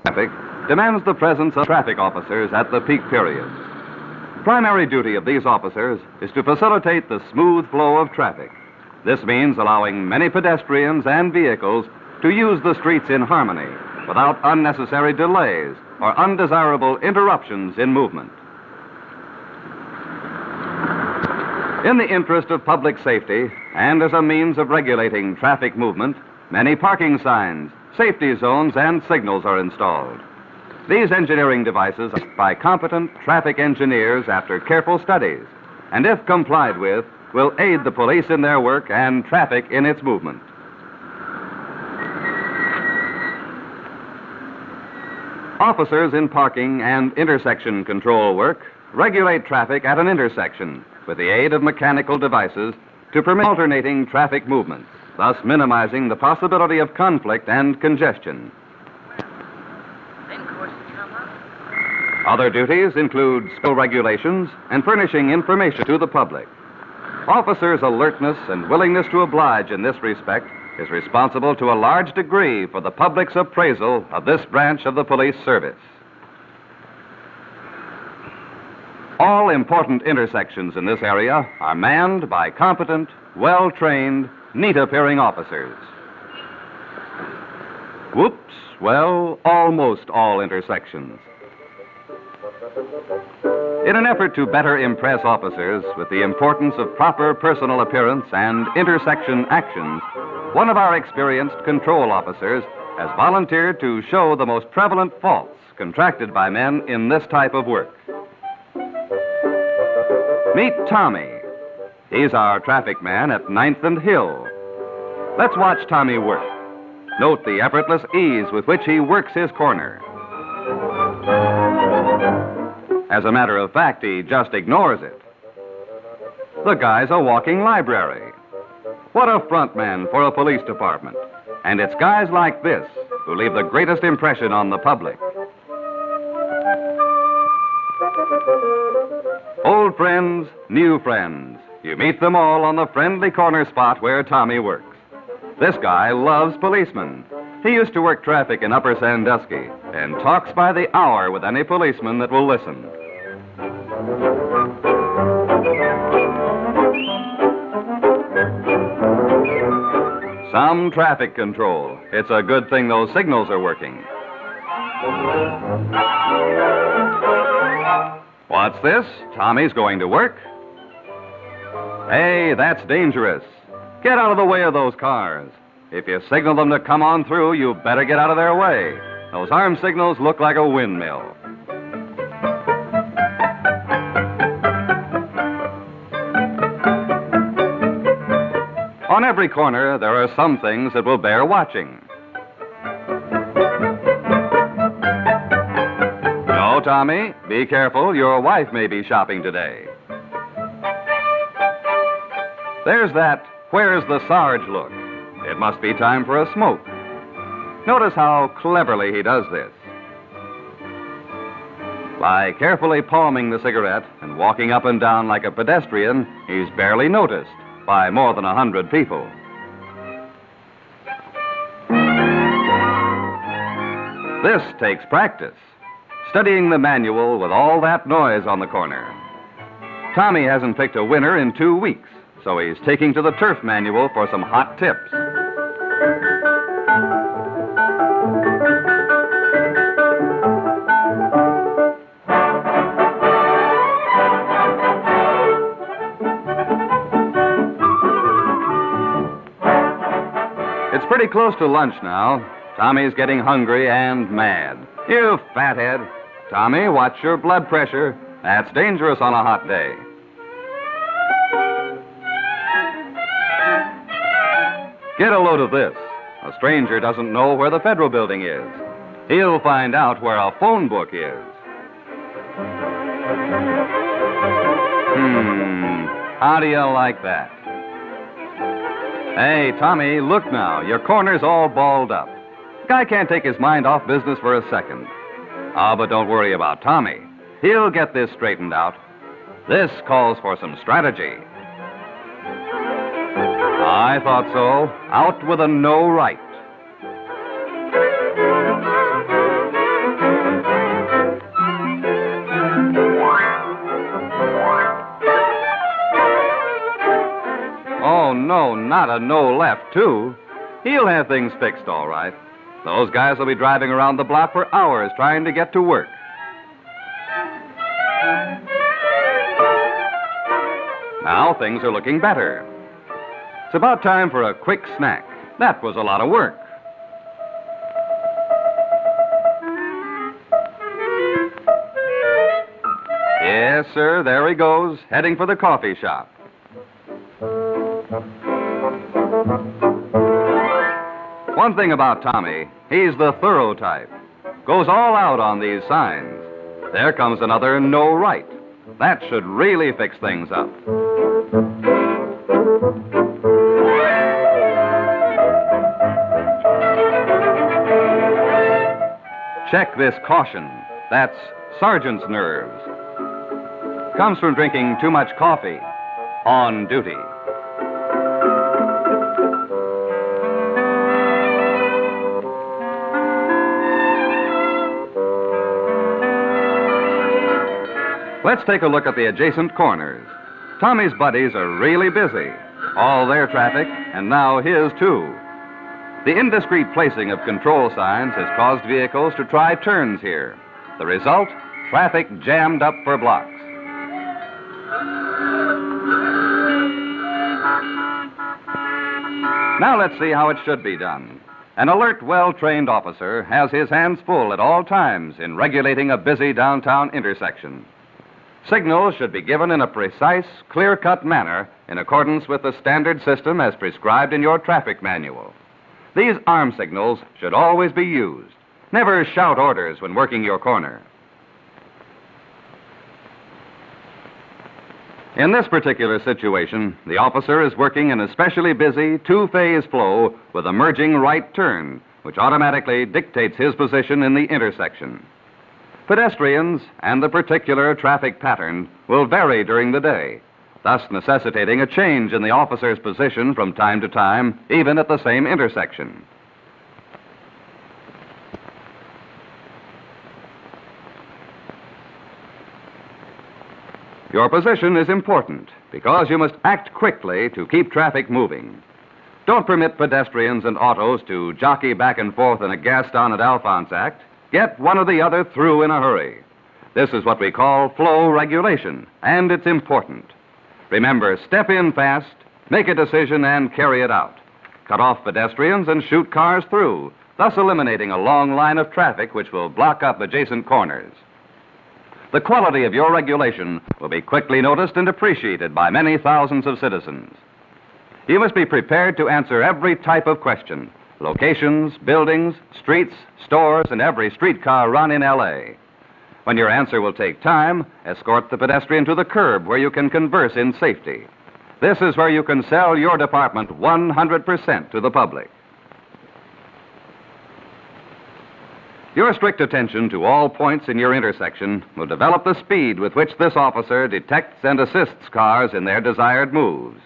Traffic demands the presence of traffic officers at the peak periods. Primary duty of these officers is to facilitate the smooth flow of traffic. This means allowing many pedestrians and vehicles to use the streets in harmony without unnecessary delays or undesirable interruptions in movement. In the interest of public safety and as a means of regulating traffic movement, many parking signs, safety zones, and signals are installed. These engineering devices are by competent traffic engineers after careful studies, and if complied with, will aid the police in their work and traffic in its movement. Officers in parking and intersection control work regulate traffic at an intersection with the aid of mechanical devices to permit alternating traffic movements, thus minimizing the possibility of conflict and congestion. Other duties include spill regulations and furnishing information to the public. Officers' alertness and willingness to oblige in this respect is responsible to a large degree for the public's appraisal of this branch of the police service. All important intersections in this area are manned by competent, well-trained, neat-appearing officers. Whoops, well, almost all intersections. In an effort to better impress officers with the importance of proper personal appearance and intersection actions, one of our experienced control officers has volunteered to show the most prevalent faults contracted by men in this type of work. Meet Tommy. He's our traffic man at 9th and Hill. Let's watch Tommy work. Note the effortless ease with which he works his corner. As a matter of fact, he just ignores it. The guy's a walking library. What a front man for a police department. And it's guys like this who leave the greatest impression on the public. Old friends, new friends. You meet them all on the friendly corner spot where Tommy works. This guy loves policemen. He used to work traffic in Upper Sandusky and talks by the hour with any policeman that will listen. Some traffic control. It's a good thing those signals are working. What's this? Tommy's going to work? Hey, that's dangerous. Get out of the way of those cars. If you signal them to come on through, you better get out of their way. Those arm signals look like a windmill. On every corner, there are some things that will bear watching. No, Tommy, be careful. Your wife may be shopping today. There's that "where's the Sarge" look. It must be time for a smoke. Notice how cleverly he does this. By carefully palming the cigarette and walking up and down like a pedestrian, he's barely noticed by more than 100 people. This takes practice, studying the manual with all that noise on the corner. Tommy hasn't picked a winner in 2 weeks, so he's taking to the turf manual for some hot tips. It's pretty close to lunch now. Tommy's getting hungry and mad. You fathead. Tommy, watch your blood pressure. That's dangerous on a hot day. Get a load of this. A stranger doesn't know where the Federal Building is. He'll find out where a phone book is. How do you like that? Hey, Tommy, look now. Your corner's all balled up. Guy can't take his mind off business for a second. Ah, but don't worry about Tommy. He'll get this straightened out. This calls for some strategy. I thought so. Out with a no right. a no left, too. He'll have things fixed all right. Those guys will be driving around the block for hours trying to get to work. Now things are looking better. It's about time for a quick snack. That was a lot of work. Yes, sir, there he goes, heading for the coffee shop. One thing about Tommy, he's the thorough type. Goes all out on these signs. There comes another no right. That should really fix things up. Check this caution. That's sergeant's nerves. Comes from drinking too much coffee on duty. Let's take a look at the adjacent corners. Tommy's buddies are really busy. All their traffic, and now his too. The indiscreet placing of control signs has caused vehicles to try turns here. The result? Traffic jammed up for blocks. Now let's see how it should be done. An alert, well-trained officer has his hands full at all times in regulating a busy downtown intersection. Signals should be given in a precise, clear-cut manner in accordance with the standard system as prescribed in your traffic manual. These arm signals should always be used. Never shout orders when working your corner. In this particular situation, the officer is working an especially busy two-phase flow with a merging right turn, which automatically dictates his position in the intersection. Pedestrians and the particular traffic pattern will vary during the day, thus necessitating a change in the officer's position from time to time, even at the same intersection. Your position is important because you must act quickly to keep traffic moving. Don't permit pedestrians and autos to jockey back and forth in a Gaston and Alphonse act. Get one or the other through in a hurry. This is what we call flow regulation, and it's important. Remember, step in fast, make a decision, and carry it out. Cut off pedestrians and shoot cars through, thus eliminating a long line of traffic which will block up adjacent corners. The quality of your regulation will be quickly noticed and appreciated by many thousands of citizens. You must be prepared to answer every type of question. Locations, buildings, streets, stores, and every streetcar run in L.A. When your answer will take time, escort the pedestrian to the curb where you can converse in safety. This is where you can sell your department 100% to the public. Your strict attention to all points in your intersection will develop the speed with which this officer detects and assists cars in their desired moves.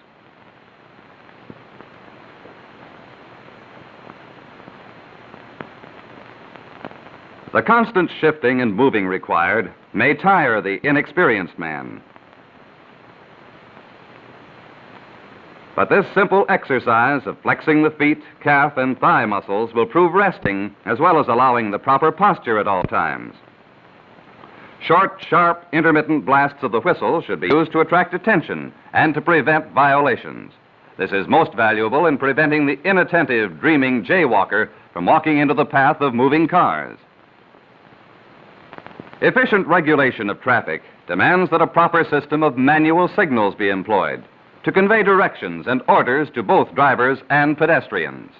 The constant shifting and moving required may tire the inexperienced man. But this simple exercise of flexing the feet, calf, and thigh muscles will prove resting as well as allowing the proper posture at all times. Short, sharp, intermittent blasts of the whistle should be used to attract attention and to prevent violations. This is most valuable in preventing the inattentive, dreaming jaywalker from walking into the path of moving cars. Efficient regulation of traffic demands that a proper system of manual signals be employed to convey directions and orders to both drivers and pedestrians.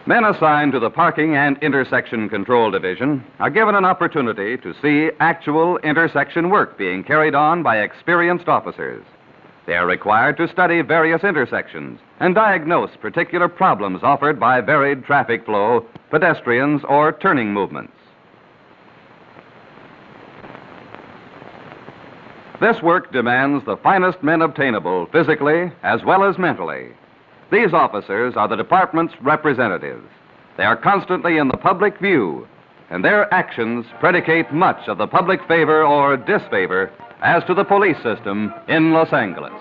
Men assigned to the Parking and Intersection Control Division are given an opportunity to see actual intersection work being carried on by experienced officers. They are required to study various intersections and diagnose particular problems offered by varied traffic flow, pedestrians, or turning movements. This work demands the finest men obtainable physically as well as mentally. These officers are the department's representatives. They are constantly in the public view, and their actions predicate much of the public favor or disfavor as to the police system in Los Angeles.